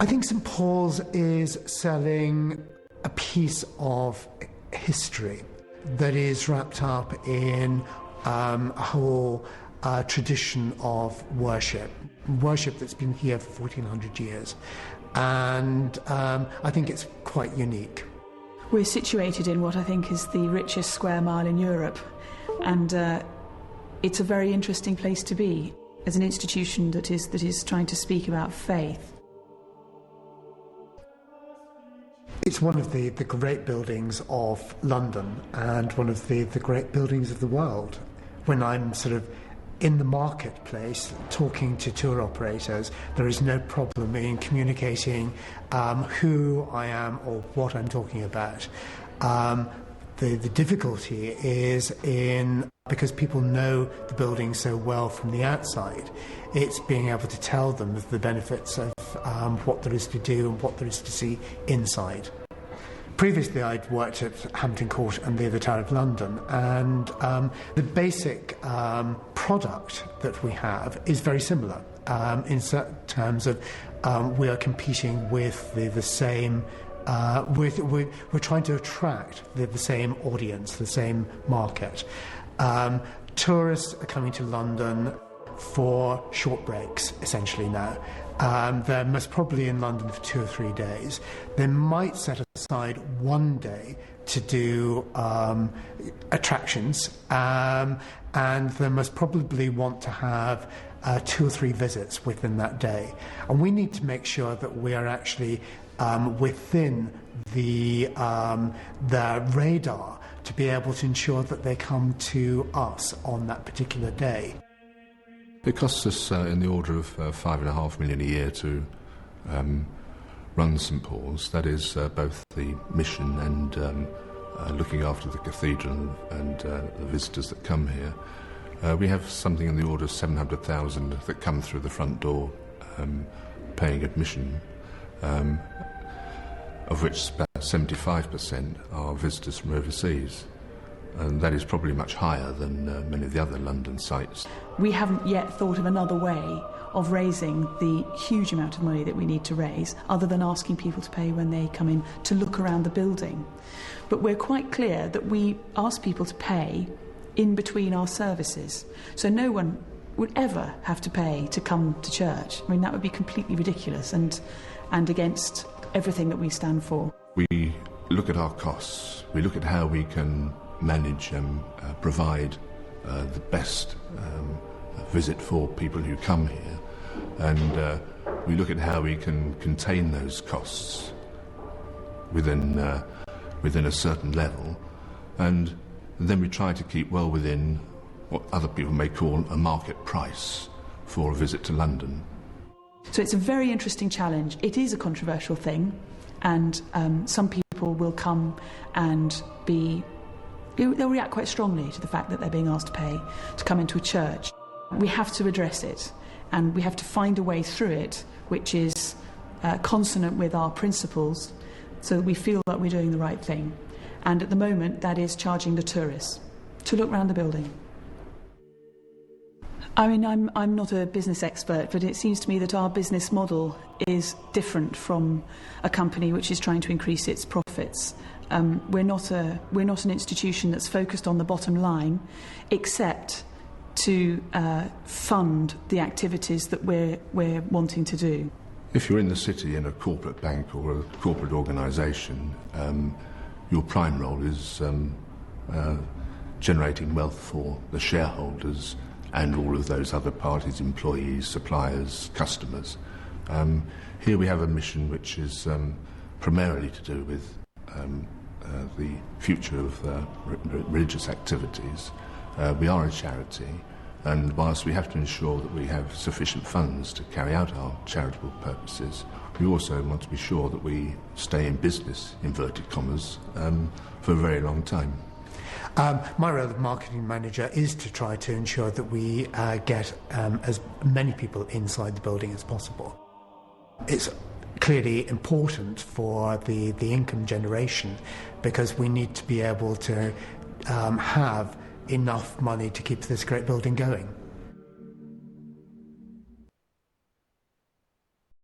I think St Paul's is selling a piece of history that is wrapped up in a whole tradition of worship that's been here for 1400 years. And I think it's quite unique. We're situated in what I think is the richest square mile in Europe, and it's a very interesting place to be as an institution that is trying to speak about faith. It's one of the great buildings of London and one of the great buildings of the world. When I'm sort of in the marketplace talking to tour operators, there is no problem in communicating who I am or what I'm talking about. The difficulty is because people know the building so well from the outside, it's being able to tell them of the benefits of what there is to do and what there is to see inside. Previously, I'd worked at Hampton Court and the Tower of London, and the basic product that we have is very similar in certain terms of we are competing with the same. We're trying to attract the same audience, the same market. Tourists are coming to London for short breaks, essentially now. They're most probably in London for 2 or 3 days. They might set aside one day to do attractions, and they must probably want to have 2 or 3 visits within that day. And we need to make sure that we are actually within the radar to be able to ensure that they come to us on that particular day. It costs us in the order of £5.5 million a year to run St Paul's. That is both the mission and looking after the cathedral and the visitors that come here. We have something in the order of 700,000 that come through the front door paying admission, of which about 75% are visitors from overseas. And that is probably much higher than many of the other London sites. We haven't yet thought of another way of raising the huge amount of money that we need to raise, other than asking people to pay when they come in to look around the building. But we're quite clear that we ask people to pay in between our services. So no one would ever have to pay to come to church. I mean, that would be completely ridiculous and against everything that we stand for. We look at our costs. We look at how we can manage and provide the best visit for people who come here, and we look at how we can contain those costs within a certain level, and then we try to keep well within what other people may call a market price for a visit to London. So it's a very interesting challenge. It is a controversial thing, and some people will come and they'll react quite strongly to the fact that they're being asked to pay to come into a church. We have to address it, and we have to find a way through it which is consonant with our principles, so that we feel that we're doing the right thing. And at the moment, that is charging the tourists to look around the building. I mean, I'm not a business expert, but it seems to me that our business model is different from a company which is trying to increase its profits. We're not an institution that's focused on the bottom line, except to fund the activities that we're wanting to do. If you're in the city in a corporate bank or a corporate organisation, your prime role is generating wealth for the shareholders and all of those other parties, employees, suppliers, customers. Here we have a mission which is primarily to do with the future of religious activities. We are a charity, and whilst we have to ensure that we have sufficient funds to carry out our charitable purposes, we also want to be sure that we stay in business, inverted commas, for a very long time. My role as marketing manager is to try to ensure that we get as many people inside the building as possible. It's clearly important for the income generation, because we need to be able to have enough money to keep this great building going.